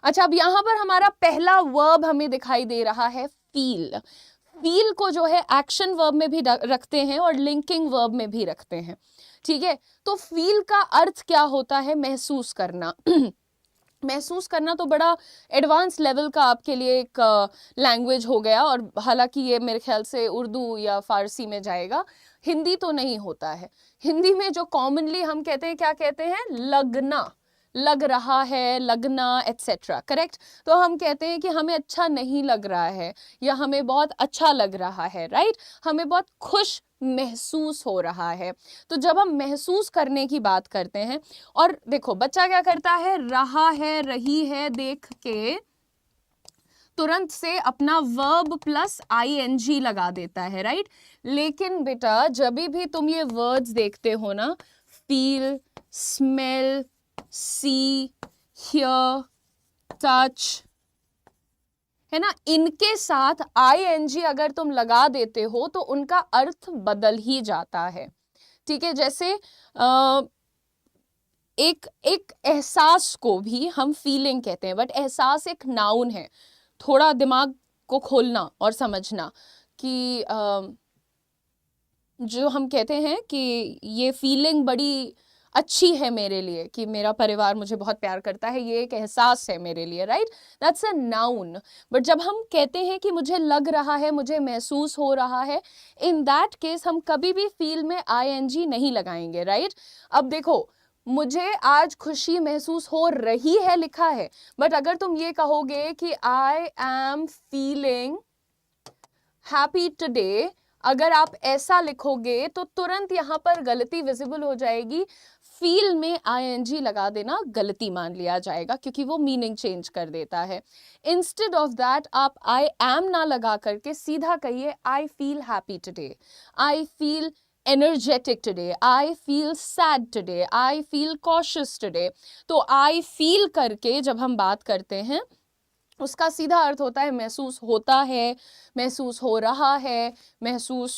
अच्छा, अब यहाँ पर हमारा पहला वर्ब हमें दिखाई दे रहा है फील। फील को जो है एक्शन वर्ब में भी रखते हैं और लिंकिंग वर्ब में भी रखते हैं, ठीक है। तो फील का अर्थ क्या होता है? महसूस करना। महसूस करना तो बड़ा एडवांस लेवल का आपके लिए एक लैंग्वेज हो गया, और हालांकि ये मेरे ख्याल से उर्दू या फारसी में जाएगा, हिंदी तो नहीं होता है। हिंदी में जो कॉमनली हम कहते हैं, क्या कहते हैं? लगना, लग रहा है, लगना, एटसेट्रा, करेक्ट। तो हम कहते हैं कि हमें अच्छा नहीं लग रहा है या हमें बहुत अच्छा लग रहा है, राइट। हमें बहुत खुश महसूस हो रहा है। तो जब हम महसूस करने की बात करते हैं, और देखो बच्चा क्या करता है, रहा है, रही है देख के तुरंत से अपना वर्ब प्लस आईएनजी लगा देता है, राइट। लेकिन बेटा जब भी तुम ये वर्ड्स देखते हो ना, feel, smell, see, hear, touch, है ना, इनके साथ आईएनजी अगर तुम लगा देते हो तो उनका अर्थ बदल ही जाता है, ठीक है। जैसे एक एक एहसास को भी हम फीलिंग कहते हैं, बट एहसास एक नाउन है। थोड़ा दिमाग को खोलना और समझना कि जो हम कहते हैं कि ये फीलिंग बड़ी अच्छी है मेरे लिए, कि मेरा परिवार मुझे बहुत प्यार करता है, ये एक एहसास है मेरे लिए, right. That's a noun. But जब हम कहते हैं कि मुझे लग रहा है, मुझे महसूस हो रहा है, इन दैट केस हम कभी भी फील में आईएनजी नहीं लगाएंगे, राइट। अब देखो, मुझे आज खुशी महसूस हो रही है लिखा है, बट अगर तुम ये कहोगे कि I am feeling happy today, अगर आप ऐसा लिखोगे तो तुरंत यहां पर गलती विजिबल हो जाएगी। फील में आईएनजी लगा देना गलती मान लिया जाएगा, क्योंकि वो मीनिंग चेंज कर देता है। इंस्टेड ऑफ दैट आप आई एम ना लगा करके सीधा कहिए I feel happy today, I feel energetic today, I feel sad today, I feel cautious today। तो I feel करके जब हम बात करते हैं, उसका सीधा अर्थ होता है महसूस होता है, महसूस हो रहा है, महसूस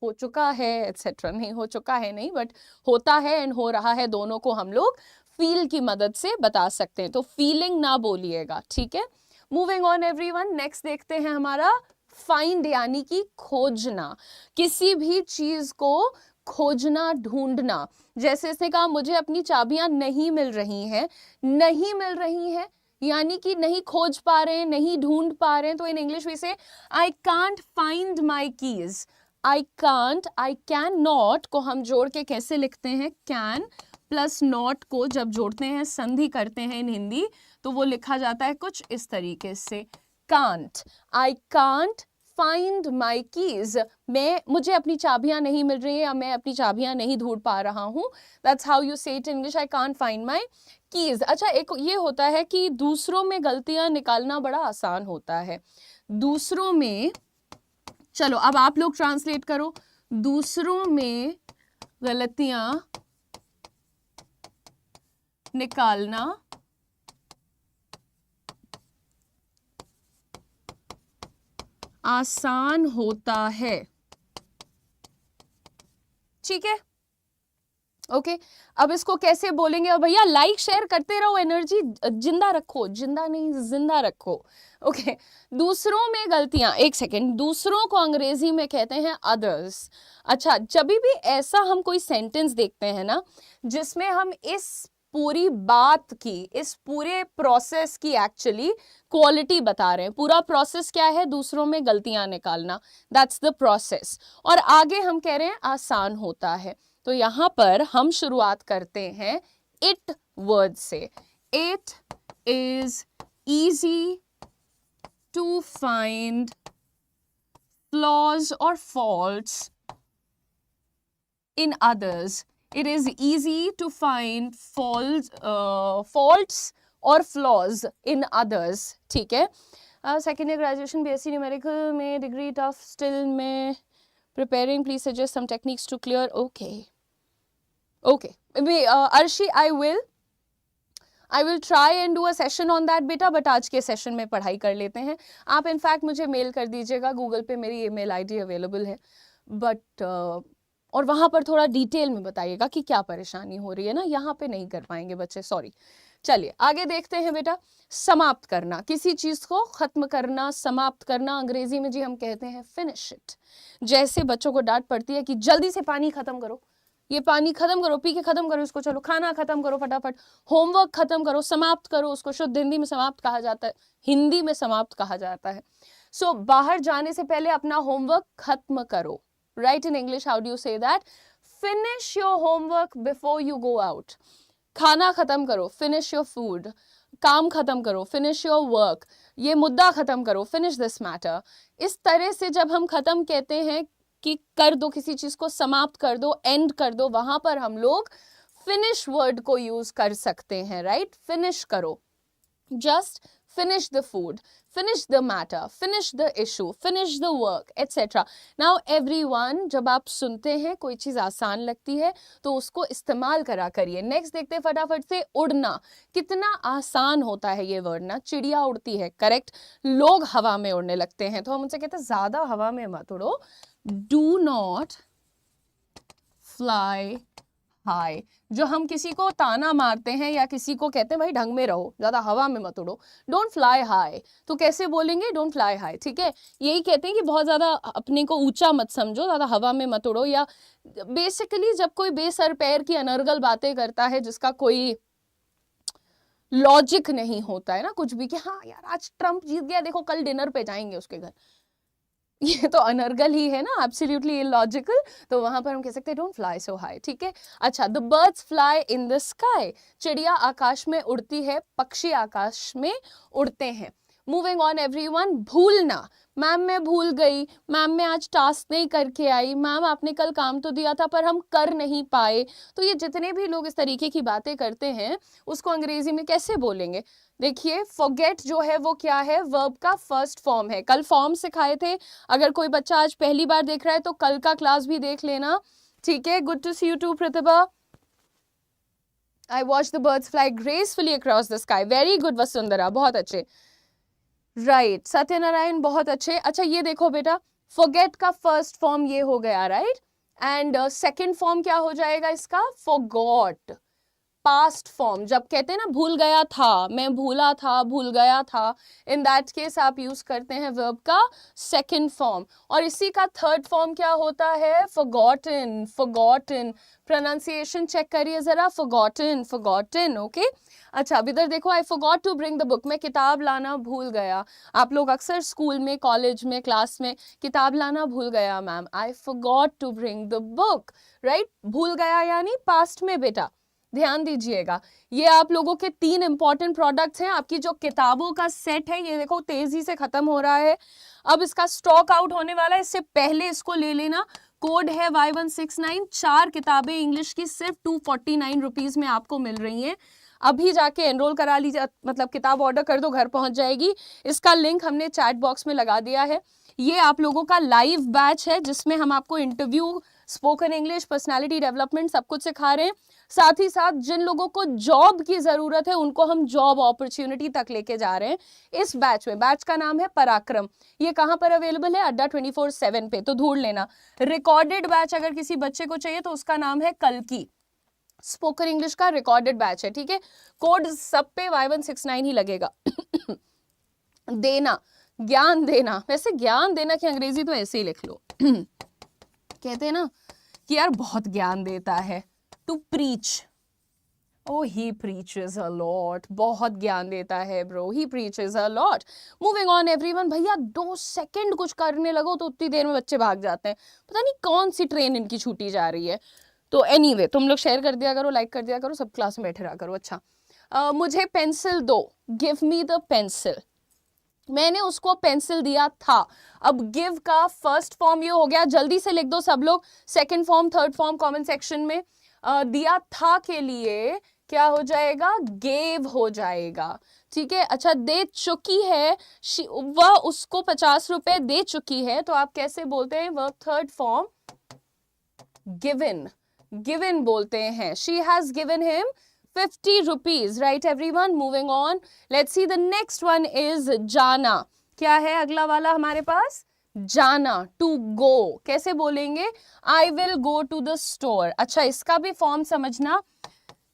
हो चुका है, एटसेट्रा। नहीं हो चुका है नहीं, बट होता है एंड हो रहा है, दोनों को हम लोग फील की मदद से बता सकते हैं। तो फीलिंग ना बोलिएगा, ठीक है। मूविंग ऑन एवरीवन, नेक्स्ट देखते हैं हमारा फाइंड, यानी कि खोजना। किसी भी चीज को खोजना, ढूंढना। जैसे इसने कहा मुझे अपनी चाबियां नहीं मिल रही हैं, नहीं मिल रही हैं यानी कि नहीं खोज पा रहे हैं, नहीं ढूंढ पा रहे हैं। तो इन इंग्लिश वी से I can't find my keys. I can't, I can not को हम जोड़ के कैसे लिखते हैं? कैन प्लस नॉट को जब जोड़ते हैं, संधि करते हैं इन हिंदी, तो वो लिखा जाता है कुछ इस तरीके से, can't. I can't find my keys, मुझे अपनी चाबियां नहीं मिल रही है या मैं अपनी चाबियां नहीं ढूंढ पा रहा हूं। दैट्स हाउ यू से it in English, I can't find my keys. अच्छा, एक ये होता है कि दूसरों में गलतियां निकालना बड़ा आसान होता है। दूसरों में, चलो अब आप लोग ट्रांसलेट करो, दूसरों में गलतियां निकालना आसान होता है, ठीक है। ओके अब इसको कैसे बोलेंगे? और भैया लाइक शेयर करते रहो, एनर्जी जिंदा रखो, जिंदा नहीं जिंदा रखो। ओके दूसरों में गलतियां, एक सेकेंड, दूसरों को अंग्रेजी में कहते हैं अदर्स। अच्छा, जब भी ऐसा हम कोई सेंटेंस देखते हैं ना, जिसमें हम इस पूरी बात की, इस पूरे प्रोसेस की एक्चुअली क्वालिटी बता रहे हैं। पूरा प्रोसेस क्या है? दूसरों में गलतियां निकालना, दैट्स द प्रोसेस। और आगे हम कह रहे हैं आसान होता है। तो यहां पर हम शुरुआत करते हैं इट वर्ड से। It is easy to find flaws or faults in others. It is easy to find faults or flaws in others. ठीक है। Second year graduation BSc numerical में डिग्री टफ स्टिल में preparing, please suggest some techniques to clear. Okay Arshi, I will try and do a session on that बेटा, but आज के session में पढ़ाई कर लेते हैं। आप इनफैक्ट मुझे मेल कर दीजिएगा, गूगल पे मेरी ईमेल आईडी अवेलेबल है, बट और वहाँ पर थोड़ा डिटेल में बताइएगा कि क्या परेशानी हो रही है ना, यहाँ पे नहीं कर पाएंगे बच्चे, सॉरी, चलिए आगे देखते हैं बेटा। समाप्त करना, किसी चीज को खत्म करना, समाप्त करना, अंग्रेजी में जी हम कहते हैं फिनिश इट। जैसे बच्चों को डांट पड़ती है कि जल्दी से पानी खत्म करो, ये पानी खत्म करो, पी के खत्म करो इसको, चलो खाना खत्म करो फटाफट, होमवर्क खत्म करो, समाप्त करो उसको। शुद्ध हिंदी में समाप्त कहा जाता है, हिंदी में समाप्त कहा जाता है। सो बाहर जाने से पहले अपना होमवर्क खत्म करो। Right in English how do you say that? Finish your homework before you go out. खाना खत्म करो, फिनिश योर फूड। काम खत्म करो, फिनिश योर वर्क। ये मुद्दा खत्म करो, फिनिश दिस मैटर। इस तरह से जब हम खत्म कहते हैं कि कर दो किसी चीज को, समाप्त कर दो, एंड कर दो, वहां पर हम लोग फिनिश वर्ड को यूज कर सकते हैं। राइट, फिनिश करो, just finish the food, finish the matter, finish the issue, finish the work, etc. Now everyone, जब आप सुनते हैं कोई चीज आसान लगती है तो उसको इस्तेमाल करा करिए। नेक्स्ट देखते हैं फटाफट से, उड़ना। कितना आसान होता है ये वर्ड ना, चिड़िया उड़ती है, करेक्ट। लोग हवा में उड़ने लगते हैं तो हम उनसे कहते हैं ज्यादा हवा में मत उड़ो, do not fly हाय। जो हम किसी को ताना मारते हैं या किसी को कहते हैं भाई ढंग में रहो, ज्यादा हवा में मत उड़ो, डोंट फ्लाई हाई, तो कैसे बोलेंगे? डोंट फ्लाई हाई, ठीक है। यही कहते हैं कि बहुत ज्यादा अपने को ऊंचा मत समझो, ज्यादा हवा में मत उड़ो। या बेसिकली जब कोई बेसर पैर की अनर्गल बातें करता है जिसका कोई लॉजिक नहीं होता है ना कुछ भी, कि हाँ यार आज ट्रम्प जीत गया, देखो कल डिनर पे जाएंगे उसके घर, ये तो अनर्गल ही है ना, एब्सोल्युटली इलॉजिकल। तो वहां पर हम कह सकते हैं डोंट फ्लाई सो हाई, ठीक है। अच्छा, the birds fly in the sky. चिड़िया आकाश में उड़ती है, पक्षी आकाश में उड़ते हैं। मूविंग ऑन एवरीवन, भूलना। मैम मैं भूल गई, मैम मैं आज टास्क नहीं करके आई, मैम आपने कल काम तो दिया था पर हम कर नहीं पाए। तो ये जितने भी लोग इस तरीके की बातें करते हैं उसको अंग्रेजी में कैसे बोलेंगे? देखिए, फॉरगेट जो है वो क्या है? वर्ब का फर्स्ट फॉर्म है। कल फॉर्म सिखाए थे, अगर कोई बच्चा आज पहली बार देख रहा है तो कल का क्लास भी देख लेना, ठीक है। Good to see you too Pratibha. I watch the birds fly gracefully across the sky. Very good Vasundhara, बहुत अच्छे। राइट, सत्यनारायण बहुत अच्छे। अच्छा ये देखो बेटा, फॉरगेट का फर्स्ट फॉर्म ये हो गया, राइट। एंड सेकंड फॉर्म क्या हो जाएगा इसका? फॉरगॉट। पास्ट फॉर्म, जब कहते हैं ना भूल गया था, मैं भूला था, भूल गया था, इन दैट केस आप यूज करते हैं वर्ब का सेकंड फॉर्म। और इसी का थर्ड फॉर्म क्या होता है? फॉरगॉटन। फॉरगॉटन, प्रोनाउंसिएशन चेक करिए जरा, फॉरगॉटन, फॉरगॉटन, ओके। अच्छा अब इधर देखो, I forgot to bring the book. मैं किताब लाना भूल गया। आप लोग अक्सर स्कूल में, कॉलेज में, क्लास में किताब लाना भूल गया ma'am, I forgot to bring the book, right. भूल गया यानी पास्ट में बेटा, ध्यान दीजिएगा। ये आप लोगों के 3 इंपॉर्टेंट प्रोडक्ट्स हैं। आपकी जो किताबों का सेट है ये देखो तेजी से खत्म हो रहा है, अब इसका स्टॉक आउट होने वाला है, इससे पहले इसको ले लेना। कोड है Y169। 4 किताबें इंग्लिश की सिर्फ 249 रुपीज में आपको मिल रही हैं। अभी जाके एनरोल करा लीजिए, मतलब किताब ऑर्डर कर दो, घर पहुंच जाएगी। इसका लिंक हमने चैट बॉक्स में लगा दिया है। ये आप लोगों का लाइव बैच है जिसमें हम आपको interview, spoken English, personality development सब कुछ सिखा रहे हैं। साथ ही साथ जिन लोगों को जॉब की जरूरत है उनको हम जॉब अपॉर्चुनिटी तक लेके जा रहे हैं इस बैच में। बैच का नाम है पराक्रम। ये कहां पर अवेलेबल है? अड्डा 24/7 पे, तो ढूंढ लेना। रिकॉर्डेड बैच अगर किसी बच्चे को चाहिए तो उसका नाम है कल की स्पोकन इंग्लिश का रिकॉर्डेड बैच है, ठीक है। कोड सब पे Y169 ही लगेगा। देना, ज्ञान देना। वैसे ज्ञान देना की अंग्रेजी तो ऐसे ही लिख लो। कहते हैं ना कि यार बहुत ज्ञान देता है। To preach, oh he preaches a lot. बहुत ज्ञान देता है bro, he preaches a lot. Moving on everyone, भैया 2 सेकंड कुछ करने लगो तो उतनी देर में बच्चे भाग जाते हैं, पता नहीं कौन सी ट्रेन इनकी छूटी जा रही है। तो एनीवे, तुम लोग शेयर कर दिया करो, लाइक कर दिया करो, सब क्लास में बैठे रहा करो। अच्छा, मुझे पेंसिल दो, गिव मी द पेंसिल। मैंने उसको पेंसिल दिया था। अब गिव का फर्स्ट फॉर्म ये हो गया, जल्दी से लिख दो सब लोग। Second form, third form comment section में। दिया था के लिए क्या हो जाएगा? गेव हो जाएगा, ठीक है। अच्छा, दे चुकी है, वह उसको 50 रुपए दे चुकी है, तो आप कैसे बोलते हैं? वह थर्ड फॉर्म गिवन, गिवन बोलते हैं। She has given him 50 rupees, right everyone? Moving on, let's see the next one is जाना। क्या है अगला वाला हमारे पास? जाना, to go। कैसे बोलेंगे? I will go to the store। अच्छा, इसका भी फॉर्म समझना।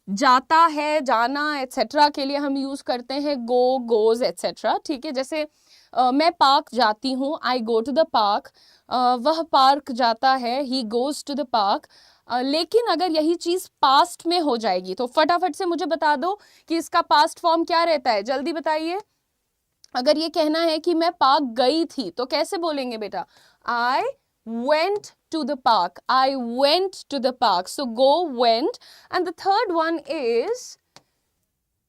जाता है, जाना एट्सेट्रा के लिए हम यूज करते हैं गो, गोज एट्सेट्रा, ठीक है। जैसे मैं पार्क जाती हूँ, I go to the park, वह पार्क जाता है, he goes to the park. लेकिन अगर यही चीज पास्ट में हो जाएगी तो फटाफट से मुझे बता दो कि इसका पास्ट फॉर्म क्या रहता है, जल्दी बताइए। अगर ये कहना है कि मैं पार्क गई थी तो कैसे बोलेंगे बेटा, आई went to the park, I went to the park, so go, went. And the third one is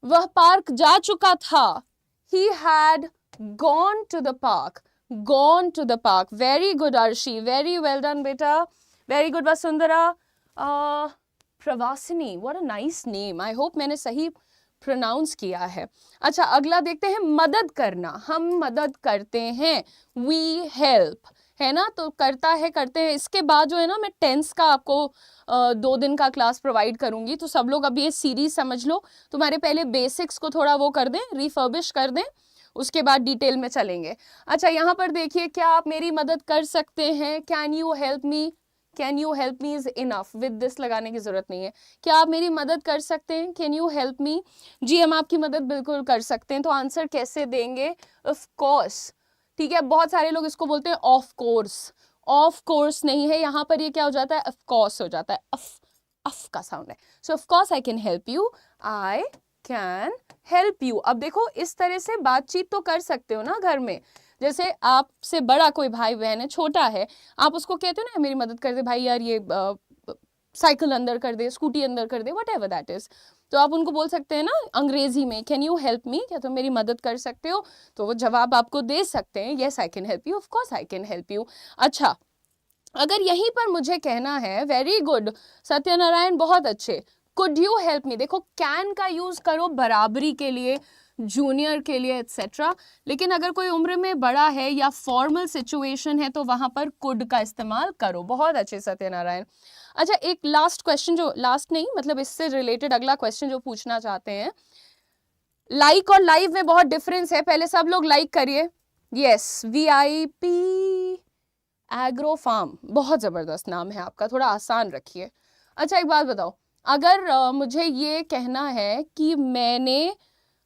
वह पार्क जा चुका था, he had gone to the park, gone to the park. Very good Arshi, very well done beta, very good Vasundhara. Pravasini, what a nice name, I hope मैंने सही pronounce किया है। अच्छा अगला देखते हैं, मदद करना, हम मदद करते हैं, we help, है ना, तो करता है, करते हैं। इसके बाद जो है ना मैं टेंस का आपको 2 दिन का क्लास प्रोवाइड करूंगी, तो सब लोग अब ये सीरीज समझ लो, तुम्हारे पहले बेसिक्स को थोड़ा वो कर दें, रिफर्बिश कर दें, उसके बाद डिटेल में चलेंगे। अच्छा यहाँ पर देखिए, क्या आप मेरी मदद कर सकते हैं, can you help me, can you help me is enough, with this लगाने की जरूरत नहीं है। क्या आप मेरी मदद कर सकते हैं, कैन यू हेल्प मी, जी हम आपकी मदद बिल्कुल कर सकते हैं। तो आंसर कैसे देंगे, ऑफ कोर्स, ठीक है। बहुत सारे लोग इसको बोलते हैं ऑफ कोर्स, ऑफ कोर्स नहीं है, यहाँ पर ये क्या हो जाता है, ऑफ कोर्स हो जाता है, अफ का साउंड है। सो of course I can help you, I can help you. अब देखो इस तरह से बातचीत तो कर सकते हो ना घर में, जैसे आपसे बड़ा कोई भाई बहन है, छोटा है, आप उसको कहते हो ना मेरी मदद कर दे भाई, यार ये साइकिल अंदर कर दे, स्कूटी अंदर कर दे, वट एवर दैट इज, तो आप उनको बोल सकते हैं ना अंग्रेजी में, कैन यू हेल्प मी, क्या तुम मेरी मदद कर सकते हो, तो वो जवाब आपको दे सकते हैं, yes I can help you, of course I can help you. अच्छा अगर यहीं पर मुझे कहना है, वेरी गुड सत्यनारायण, बहुत अच्छे, कुड यू हेल्प मी, देखो कैन का यूज करो बराबरी के लिए, जूनियर के लिए एट्सेट्रा, लेकिन अगर कोई उम्र में बड़ा है या फॉर्मल सिचुएशन है तो वहां पर कुड का इस्तेमाल करो। बहुत अच्छे सत्यनारायण। अच्छा एक लास्ट क्वेश्चन, जो लास्ट नहीं मतलब इससे रिलेटेड अगला क्वेश्चन जो पूछना चाहते हैं, लाइक और लाइव में बहुत डिफरेंस है, पहले सब लोग लाइक करिए, यस, VIP एग्रो फार्म, बहुत जबरदस्त नाम है आपका, थोड़ा आसान रखिए। अच्छा एक बात बताओ, अगर मुझे ये कहना है कि मैंने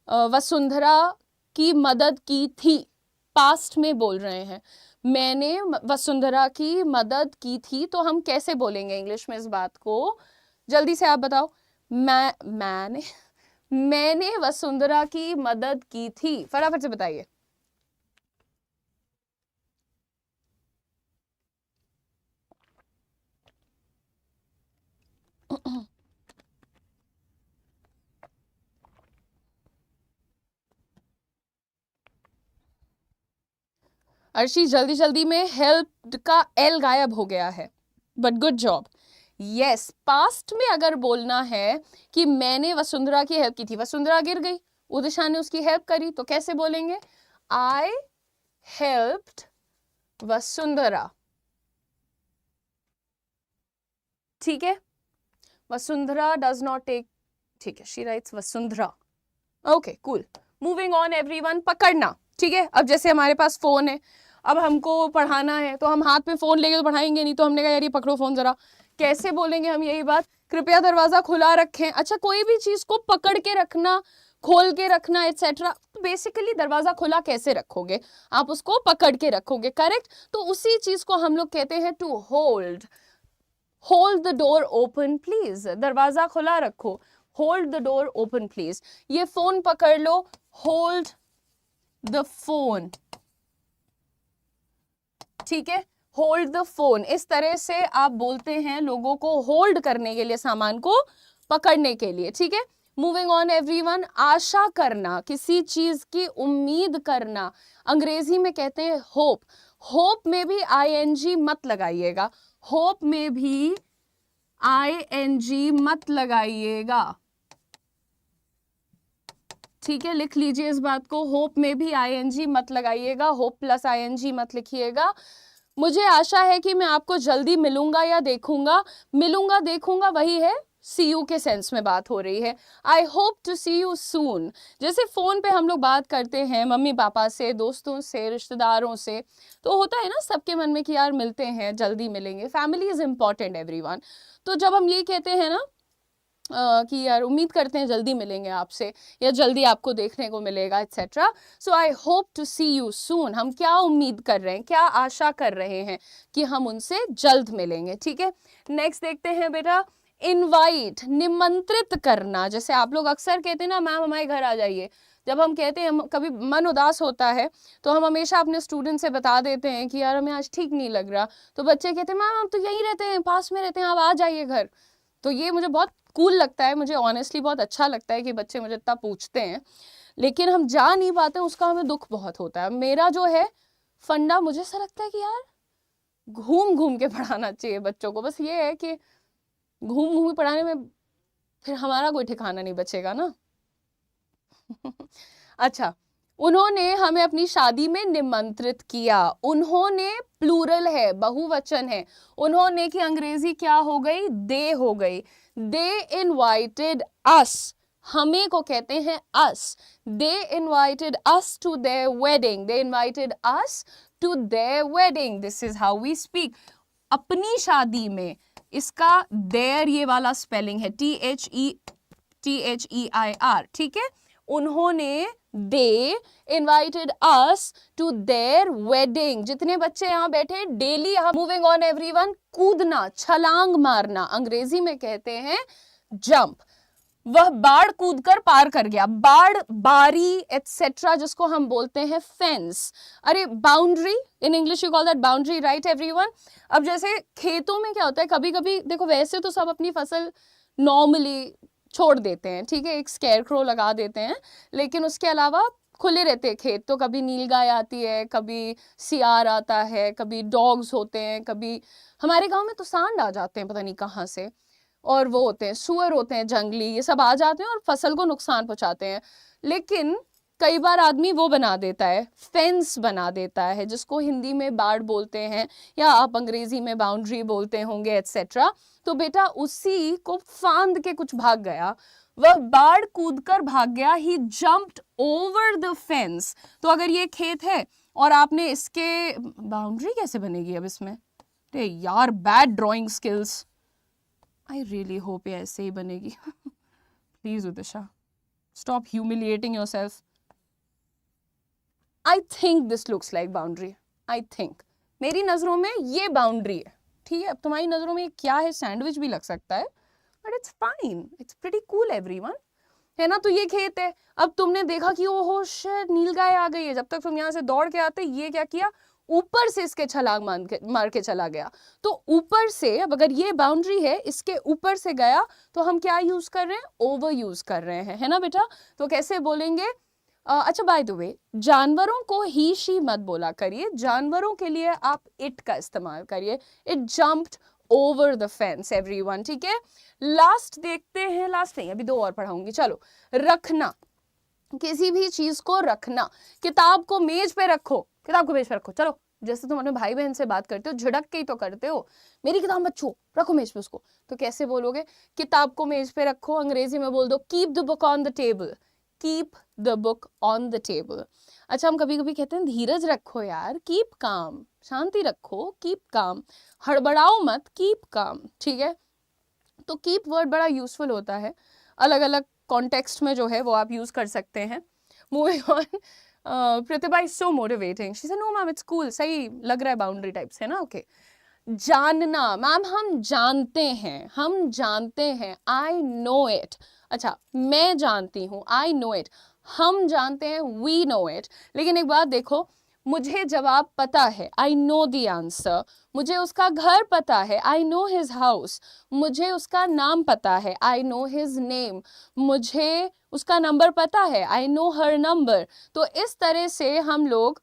वसुंधरा की मदद की थी, पास्ट में बोल रहे हैं, मैंने वसुंधरा की मदद की थी, तो हम कैसे बोलेंगे इंग्लिश में इस बात को, जल्दी से आप बताओ। मैंने वसुंधरा की मदद की थी, फटाफट से बताइए। अर्शी जल्दी जल्दी में, हेल्प का एल गायब हो गया है, but good job. Yes past में अगर बोलना है कि मैंने वसुंधरा की हेल्प की थी, वसुंधरा गिर गई, उदिशा ने उसकी हेल्प करी, तो कैसे बोलेंगे, आई हेल्प्ड वसुंधरा, ठीक है। वसुंधरा डज नॉट टेक, ठीक है, she writes Vasundhara, okay cool. Moving on everyone, पकड़ना, ठीक है। अब जैसे हमारे पास फोन है, अब हमको पढ़ाना है तो हम हाथ में फोन लेके तो पढ़ाएंगे नहीं, तो हमने कहा यार ये पकड़ो फोन जरा, कैसे बोलेंगे हम यही बात, कृपया दरवाजा खुला रखें। अच्छा कोई भी चीज को पकड़ के रखना, खोल के रखना एटसेट्रा, बेसिकली दरवाजा खुला कैसे रखोगे, आप उसको पकड़ के रखोगे, करेक्ट। तो उसी चीज को हम लोग कहते हैं to hold, hold the door open please, दरवाजा खुला रखो, hold the door open please. ये फोन पकड़ लो, होल्ड द फोन, ठीक है, होल्ड द फोन। इस तरह से आप बोलते हैं लोगों को होल्ड करने के लिए, सामान को पकड़ने के लिए, ठीक है। मूविंग ऑन एवरीवन, आशा करना, किसी चीज की उम्मीद करना, अंग्रेजी में कहते हैं होप, होप में भी ING मत लगाइएगा, होप में भी ING मत लगाइएगा, ठीक है, लिख लीजिए इस बात को, होप में भी ING मत लगाइएगा, होप प्लस ING मत लिखिएगा। मुझे आशा है कि मैं आपको जल्दी मिलूंगा या देखूंगा, मिलूंगा देखूंगा वही है, सी यू के सेंस में बात हो रही है, I hope to see you soon. जैसे फोन पे हम लोग बात करते हैं मम्मी पापा से, दोस्तों से, रिश्तेदारों से, तो होता है ना सबके मन में कि यार मिलते हैं, जल्दी मिलेंगे, फैमिली इज इंपॉर्टेंट एवरीवन। तो जब हम ये कहते हैं ना कि यार उम्मीद करते हैं जल्दी मिलेंगे आपसे या जल्दी आपको देखने को मिलेगा etcetera. So I hope to see you soon. हम क्या उम्मीद कर रहे हैं, क्या आशा कर रहे हैं कि हम उनसे जल्द मिलेंगे. ठीक है, नेक्स्ट देखते हैं बेटा, इनवाइट, निमंत्रित करना. जैसे आप लोग अक्सर कहते हैं ना, मैम हमारे घर आ जाइए. जब हम कहते हैं, कभी मन उदास होता है तो हम हमेशा अपने स्टूडेंट से बता देते हैं कि यार हमें आज ठीक नहीं लग रहा, तो बच्चे कहते हैं मैम हम तो यहीं रहते हैं, पास में रहते हैं, आप आ जाइए घर. तो ये मुझे बहुत कूल लगता है, मुझे ऑनेस्टली बहुत अच्छा लगता है कि बच्चे मुझे इतना पूछते हैं. लेकिन हम जा नहीं पाते, उसका हमें दुख बहुत होता है. मेरा जो है फंडा, मुझे ऐसा लगता है कि यार घूम घूम के पढ़ाना चाहिए बच्चों को. बस ये है कि घूम घूम के पढ़ाने में फिर हमारा कोई ठिकाना नहीं बचेगा ना. अच्छा, उन्होंने हमें अपनी शादी में निमंत्रित किया. उन्होंने प्लूरल है, बहुवचन है. उन्होंने की अंग्रेजी क्या हो गई, दे हो गई. दे इनवाइटेड अस, हमें को कहते हैं us. They invited us to their wedding. They invited us to their wedding. This is how we speak. अपनी शादी में, इसका देयर ये वाला स्पेलिंग है THEIR. ठीक है, उन्होंने, they invited us to their wedding. जितने बच्चे यहाँ बैठे डेली, मूविंग ऑन एवरीवन, कूदना, छलांग मारना, अंग्रेजी में कहते हैं जंप. वह बाढ़ कूदकर पार कर गया. बाढ़, बारी एटसेट्रा, जिसको हम बोलते हैं फेंस. अरे boundary, in English you call that boundary, right everyone. अब जैसे खेतों में क्या होता है, कभी कभी देखो, वैसे तो सब अपनी फसल नॉर्मली छोड़ देते हैं, ठीक है, एक स्केयरक्रो लगा देते हैं, लेकिन उसके अलावा खुले रहते हैं खेत. तो कभी नीलगाय आती है, कभी सियार आता है, कभी डॉग्स होते हैं, कभी हमारे गांव में तो सांड आ जाते हैं पता नहीं कहाँ से, और वो होते हैं सुअर होते हैं जंगली, ये सब आ जाते हैं और फसल को नुकसान पहुंचाते हैं. लेकिन कई बार आदमी वो बना देता है, फेंस बना देता है, जिसको हिंदी में बाड़ बोलते हैं या आप अंग्रेजी में बाउंड्री बोलते होंगे एटसेट्रा. तो बेटा उसी को फांद के कुछ भाग गया, वह बाढ़ कूदकर भाग गया. ही जंप्ड ओवर द फेंस. तो अगर ये खेत है और आपने इसके, बाउंड्री कैसे बनेगी अब इसमें, अरे यार bad drawing skills. I really hope ये ऐसे ही बनेगी. Please Udisha, stop humiliating yourself. I think this looks like boundary. I think मेरी नजरों में ये बाउंड्री है. ठीक है, अब तुम्हारी नजरों में क्या है, सैंडविच भी लग सकता है, but it's fine, it's pretty cool everyone, है ना. तो ये खेत है. अब तुमने देखा कि ओहो शिट, नीलगाय आ गई है. जब तक तुम यहाँ से दौड़ के आते, ये क्या किया, ऊपर से इसके छलांग मार के चला गया. तो ऊपर से, अब अगर ये बाउंड्री है, इसके ऊपर से गया, तो हम क्या यूज कर रहे हैं, ओवर यूज कर रहे हैं, है ना बेटा. तो कैसे बोलेंगे, अच्छा बाय द वे, जानवरों को ही शी मत बोला करिए, जानवरों के लिए आप इट का इस्तेमाल करिए. It jumped over the fence everyone. ठीक है, लास्ट देखते हैं, लास्ट नहीं, अभी 2 और पढ़ाऊंगी. चलो, रखना, किसी भी चीज को रखना. किताब को मेज पे रखो, किताब को मेज पे रखो. चलो, जैसे तुम अपने भाई बहन से बात करते हो, झिड़क के ही तो करते हो, मेरी किताब मत छू, रखो मेज पे उसको. तो कैसे बोलोगे, किताब को मेज पे रखो, अंग्रेजी में बोल दो keep the book on the table. Keep the book on the table. अच्छा, हम कभी कभी कहते हैं धीरज रखो यार, कीप काम, शांति रखो, कीप काम, हड़बड़ाओ मत, कीप काम. ठीक है, तो कीप वर्ड बड़ा यूजफुल होता है, अलग अलग कॉन्टेक्स्ट में जो है वो आप यूज कर सकते हैं. Moving on, Pratibha is so motivating. She said no ma'am it's cool. सही लग रहा है, बाउंड्री टाइप्स है ना. ओके, जानना, मैम हम जानते हैं, हम जानते हैं, आई नो इट. अच्छा, मैं जानती हूँ, आई नो इट. हम जानते हैं, वी नो इट. लेकिन एक बात देखो, मुझे जवाब पता है, आई नो द आंसर. मुझे उसका घर पता है, आई नो हिज हाउस. मुझे उसका नाम पता है, आई नो हिज नेम. मुझे उसका नंबर पता है, आई नो हर नंबर. तो इस तरह से हम लोग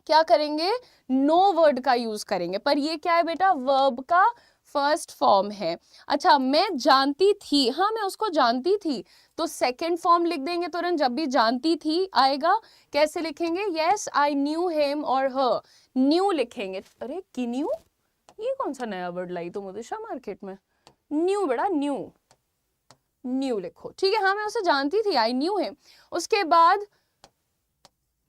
क्या करेंगे, नो वर्ड का यूज करेंगे. पर ये क्या है बेटा, वर्ब का फर्स्ट फॉर्म है. अच्छा, मैं जानती थी, हाँ मैं उसको जानती थी, तो सेकंड फॉर्म लिख देंगे तुरंत. जब भी जानती थी आएगा, कैसे लिखेंगे, यस आई न्यू हिम और हर. न्यू लिखेंगे. अरे की न्यू, ये कौन सा नया वर्ड लाई तुम उदिशा मार्केट में, न्यू बेटा, न्यू, न्यू लिखो. ठीक है, हाँ मैं उसे जानती थी, आई न्यू हिम. उसके बाद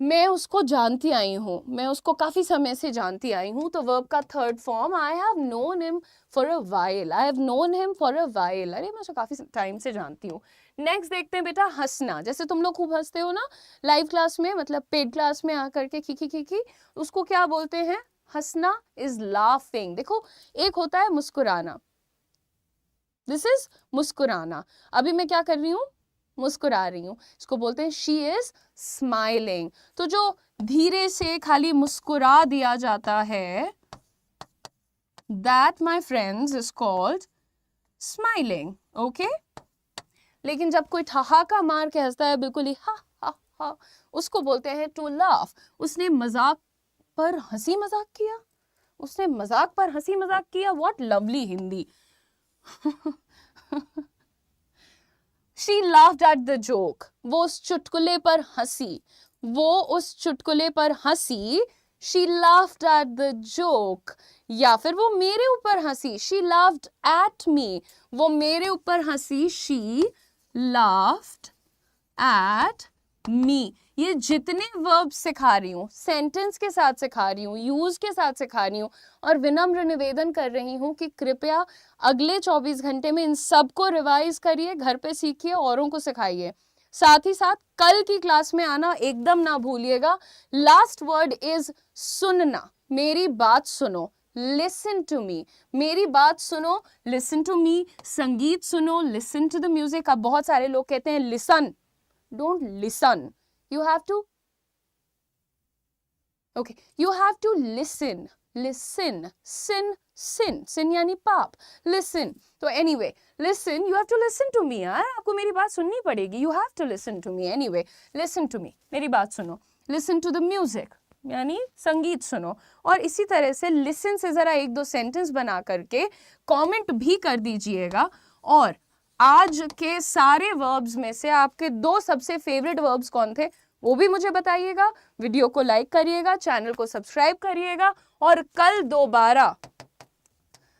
मैं उसको जानती आई हूँ, मैं उसको काफी समय से जानती आई हूँ, तो वर्ब का third form I have known him for a while, I have known him for a while, अरे मैं उसको काफी टाइम से जानती हूँ। नेक्स्ट देखते हैं बेटा हंसना, जैसे तुम लोग खूब हंसते हो ना लाइव क्लास में, मतलब पेड क्लास में आकर के खिखी खिखी, उसको क्या बोलते हैं? हंसना इज लाफिंग। देखो एक होता है मुस्कुराना, दिस इज मुस्कुराना, अभी मैं क्या कर रही हूँ? मुस्कुरा रही हूँ, इसको बोलते हैं शी इज स्माइलिंग। तो जो धीरे से खाली मुस्कुरा दिया जाता है, that my friends is called smiling, okay. लेकिन जब कोई ठहाका मार के हंसता है बिल्कुल ही हा हा हा, उसको बोलते हैं टू लाफ। उसने मजाक पर हंसी मजाक किया, उसने मजाक पर हंसी मजाक किया, what lovely Hindi. She laughed at the joke. वो उस चुटकुले पर हंसी, वो उस चुटकुले पर हंसी, she laughed at the joke। या फिर वो मेरे ऊपर हंसी, she laughed at me। वो मेरे ऊपर हंसी, she laughed at me। ये जितने वर्ब सिखा रही हूँ, सेंटेंस के साथ सिखा रही हूँ, यूज के साथ सिखा रही हूँ, और विनम्र निवेदन कर रही हूँ कि कृपया अगले 24 घंटे में इन सबको रिवाइज करिए, घर पे सीखिए, औरों को सिखाइए। साथ ही साथ कल की क्लास में आना एकदम ना भूलिएगा। लास्ट वर्ड इज सुनना, मेरी बात सुनो, लिसन टू मी, मेरी बात सुनो, लिसन टू मी। संगीत सुनो, लिसन टू द म्यूजिक। अब बहुत सारे लोग कहते हैं listen, don't listen, you have to, okay, you have to listen, listen, sin यानी पाप, listen। तो anyway, listen, you have to listen to me, यार आपको मेरी बात सुननी पड़ेगी, you have to listen to me, anyway, listen to me, मेरी बात सुनो, listen to the music यानी संगीत सुनो। और इसी तरह से listen से जरा एक दो सेंटेंस बना करके कमेंट भी कर दीजिएगा। और आज के सारे वर्ब्स में से आपके 2 सबसे फेवरेट वर्ब्स कौन थे वो भी मुझे बताइएगा। वीडियो को लाइक करिएगा, चैनल को सब्सक्राइब करिएगा, और कल दोबारा